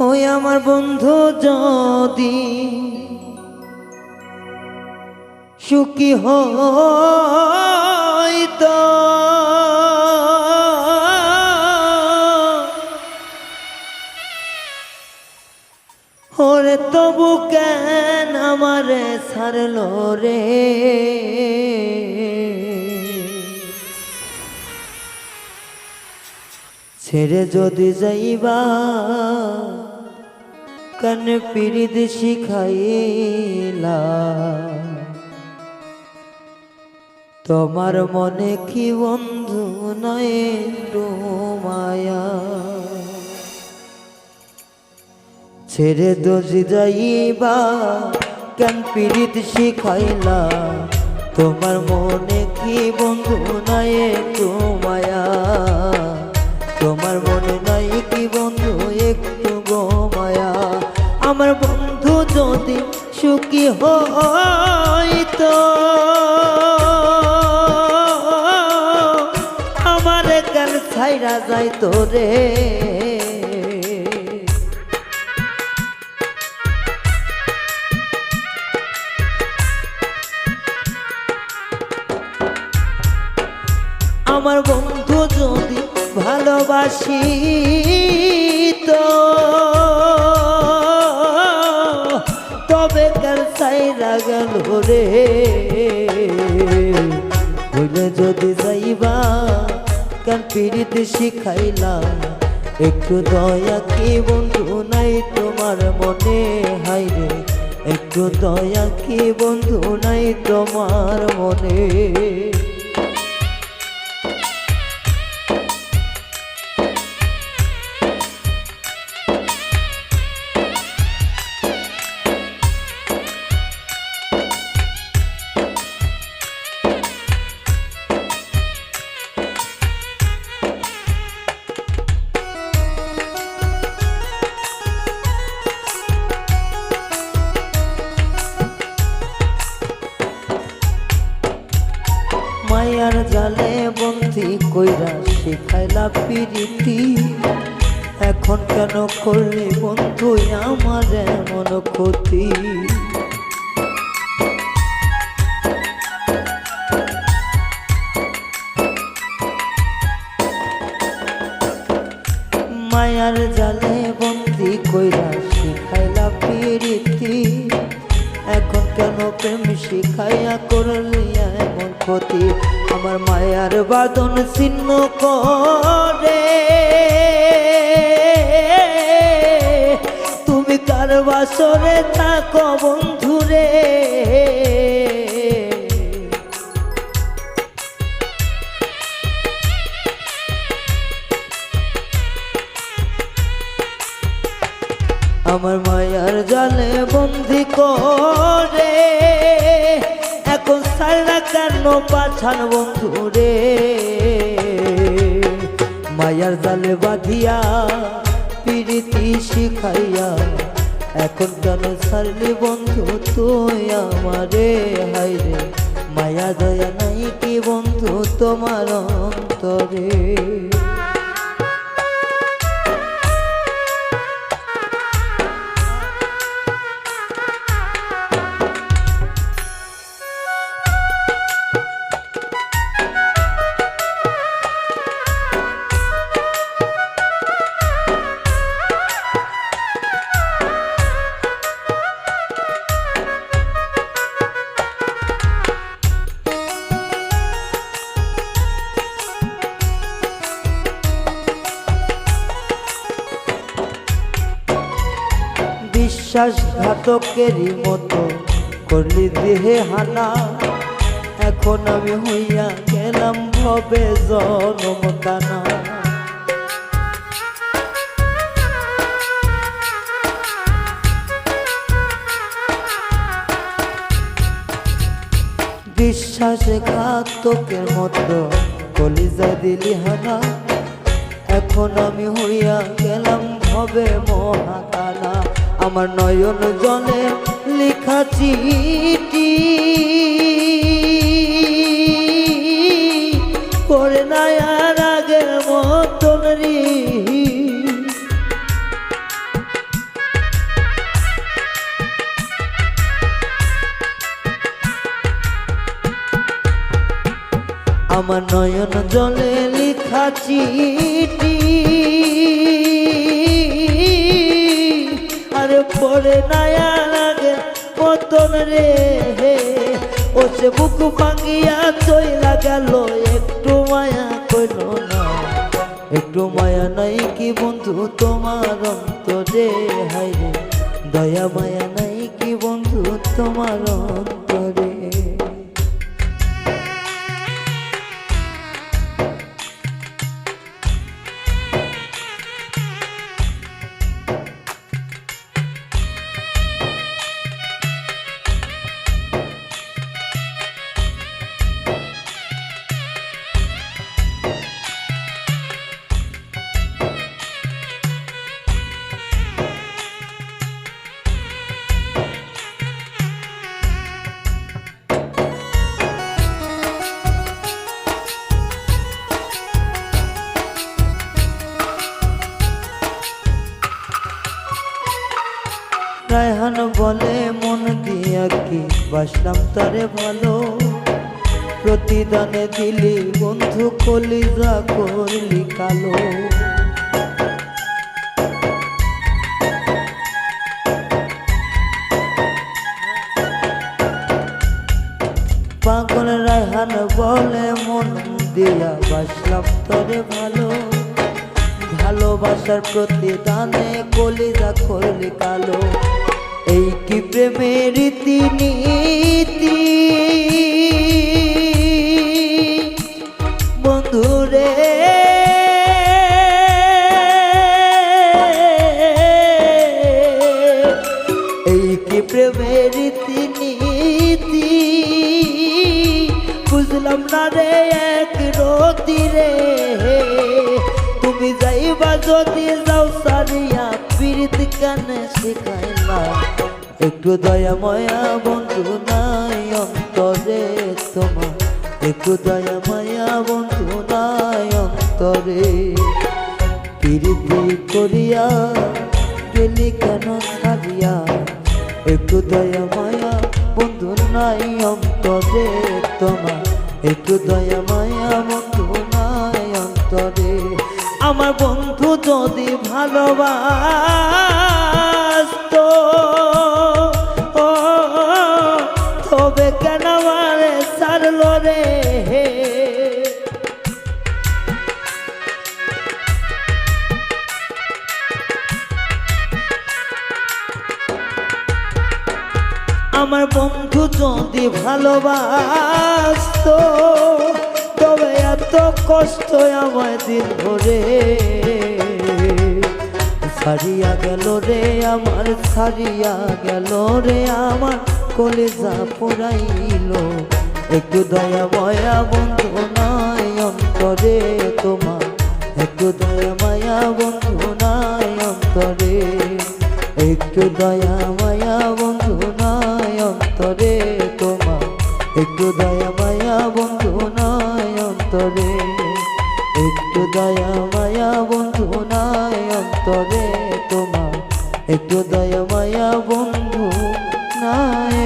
ওই আমার বন্ধু যদি সুখী হইতো ওরে তবু কেন আমারে ছাড়লো রে, ছেড়ে যদি যাইবা কেন পিরিত শিখাইলা, তোমার মনে কি বন্ধু নয় একটু মায়া, ছেড়ে যদি যাইবা কেন পিরিত শিখাইলা, তোমার মনে কি বন্ধু নাই একটু মায়া, তোমার মনে নাই কি বন্ধু একটু গো মায়া। আমার বন্ধু যদি সুখী হইতো আমার কেন ছাইরা যাইতো রে, আমার বন্ধু যদি ভালোবাসি তো তবে কার ছাইরা গেল রে, বলে যদি যাইবা কার পিরিত শিখাইলা, একটু দয়া কি বন্ধু নাই তোমার মনে, হাইরে একটু দয়া কি বন্ধু নাই তোমার মনে। মায়ার জালে বন্দি কইরা শিখাইলা পিরিতি, এখন কেন করলি বন্ধু আমার এমন ক্ষতি, মায়ার জালে বন্দি কইরা শিখাইলা পিরিতি, এখন কেন প্রেম শিখাইয়া করলি এমন ক্ষতি, আমার মায়ার বাদন ছিন্ন করে তুমি কার বাসরে থাকো বন্ধুরে, আমার মায়ার জালে বন্দি করে এখন সারা কেন পাছান বন্ধু রে, মায়ার জালে বাঁধিয়া পিরিতি শিখাইয়া এখন কেন ছাড়লি বন্ধু তুই আমারে, হাইরে মায়া দয়া নাই কি বন্ধু তোমার অন্তরে। বিশ্বাসঘাতকেরই মতো করলি দেহে হানা, এখন আমি হইয়া গেলাম ভবে জনম কানা, বিশ্বাসঘাতকের মতো কলিজা দিলি হানা, এখন আমি হইয়া গেলাম ভবে মহাকানা, আমার নয়ন জলে লেখা চিঠি করে নাই আর আগের মতন রে, আমার নয়ন জলে লেখা চিঠি আরে পড়ে নায়া লাগে মতন রে ও সে বুক ভাঙিয়া চইলা গেল একটু মায়া কইল না একটু মায়া নাই কি বন্ধু তোমার অন্তরে হায় রে দয়া মায়া নাই কি বন্ধু তোমার অন্তরে রায়হান বলে মন দিয়া কি বাসলাম তারে ভালো প্রতিদানে দিলি বন্ধু কলিজা করলি কালো পাগল রায়হান বলে মন দিয়া বাসলাম তারে ভালো ভালোবাসার প্রতিদানে কলিজা করলি কালো এই কি প্রেমের রীতিনীতি বন্ধুরে এই কি প্রেমের রীতিনীতি বুঝলাম না রে এক রতি রে তুমি যাইবা যদি যাও সারিয়া পীড়িত কানে শিখাইলা একটু দয়া মায়া বন্ধু নাই অন্তরে তোমার একটু দয়া মায়া বন্ধু নাই অন্তরে পীড়িতি করিয়া গেলি কেন সারিয়া একটু দয়া মায়া বন্ধু নাই অন্তরে তোমার একটু দয়া মায়া বন্ধু নাই অন্তরে আমার বন্ধু যদি ভালোবাসতো তবে কেন আমারে ছাড়লো রে আমার বন্ধু যদি ভালোবাসতো তবে এত কষ্ট আমায় দিল রে ছাড়িয়া গেল রে আমার ছাড়িয়া গেল রে আমার কলেজা পোড়াইল একটু দয়া মায়া বন্ধু নাই অন্তরে তোমার একটু দয়া মায়া বন্ধু নাই অন্তরে একটু দয়া মায়া বন্ধু নাই অন্তরে তোমার একটু দয়া মায়া বন্ধু নাই অন্তরে একটু দয়া মায়া বন্ধু নাই অন্তরে তোমার একটু দয়া মায়া বন্ধু নাই